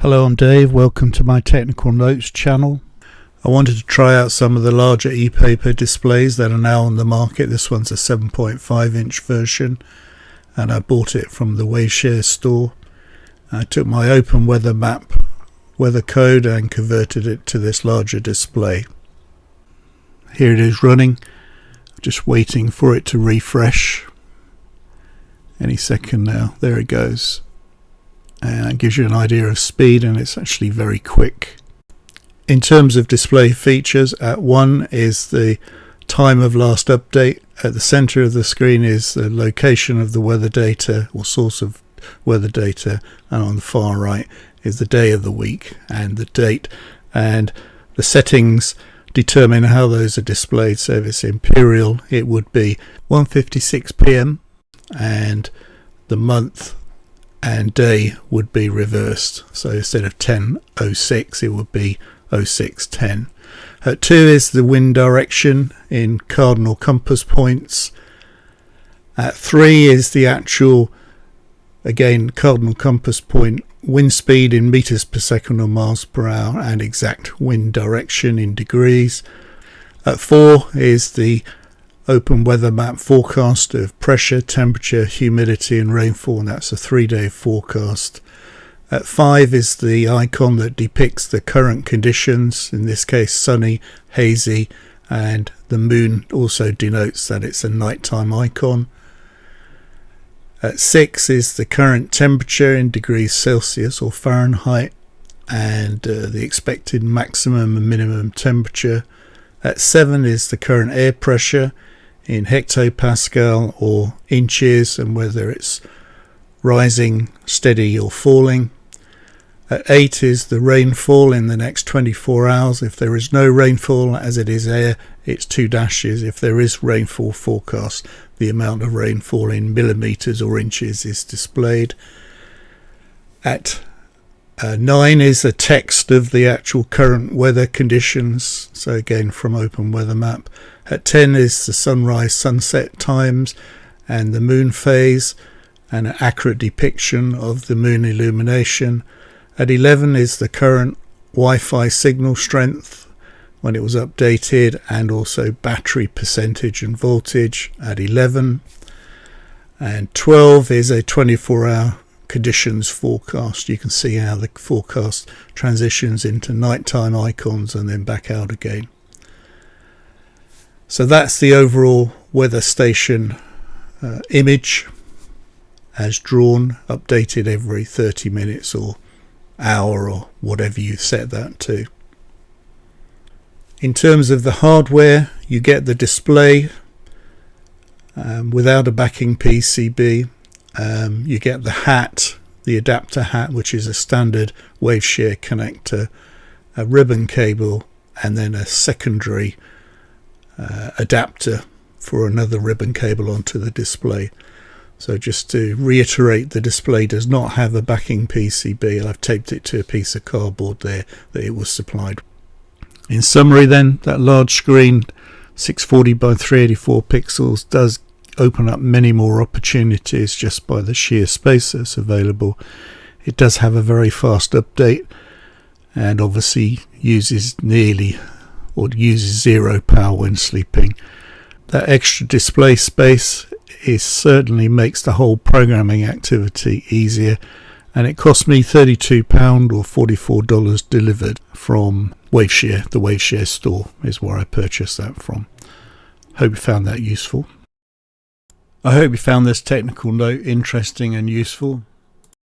Hello, I'm Dave. Welcome to my Technical Notes channel. I wanted to try out some of the larger e-paper displays that are now on the market. This one's a 7.5 inch version and I bought it from the Waveshare store. I took my open weather map weather code and converted it to this larger display. Here it is running, just waiting for it to refresh any second now. There it goes, and it gives you an idea of speed, and it's actually very quick. In terms of display features, at 1 is the time of last update. At the center of the screen is the location of the weather data or source of weather data, and on the far right is the day of the week and the date, and the settings determine how those are displayed. So if it's imperial, it would be 1:56 p.m. and the month and day would be reversed. So instead of 10:06 it would be 06:10. At 2 is the wind direction in cardinal compass points. At 3 is the actual, again, cardinal compass point wind speed in meters per second or miles per hour, and exact wind direction in degrees. At 4 is the open weather map forecast of pressure, temperature, humidity and rainfall, and that's a 3-day forecast. At 5 is the icon that depicts the current conditions, in this case sunny, hazy, and the moon also denotes that it's a nighttime icon. At 6 is the current temperature in degrees Celsius or Fahrenheit, and the expected maximum and minimum temperature. At 7 is the current air pressure in hectopascal or inches, and whether it's rising, steady or falling. At 8 is the rainfall in the next 24 hours. If there is no rainfall, as it is air, it's 2 dashes. If there is rainfall forecast, the amount of rainfall in millimeters or inches is displayed. At 9 is the text of the actual current weather conditions, so again from open weather map. At 10 is the sunrise sunset times and the moon phase, and an accurate depiction of the moon illumination. At 11 is the current Wi-Fi signal strength when it was updated, and also battery percentage and voltage at 11. And 12 is a 24-hour conditions forecast. You can see how the forecast transitions into nighttime icons and then back out again. So that's the overall weather station image as drawn, updated every 30 minutes or hour or whatever you set that to. In terms of the hardware, you get the display without a backing PCB. You get the hat, the adapter hat, which is a standard Waveshare connector, a ribbon cable, and then a secondary adapter for another ribbon cable onto the display. So just to reiterate, the display does not have a backing PCB. I've taped it to a piece of cardboard there that it was supplied. In summary then, that large screen, 640 by 384 pixels, does open up many more opportunities just by the sheer space that's available. It does have a very fast update, and obviously uses zero power when sleeping. That extra display space certainly makes the whole programming activity easier, and it cost me £32 or $44 delivered from Waveshare. The Waveshare store is where I purchased that from. Hope you found that useful. I hope you found this technical note interesting and useful.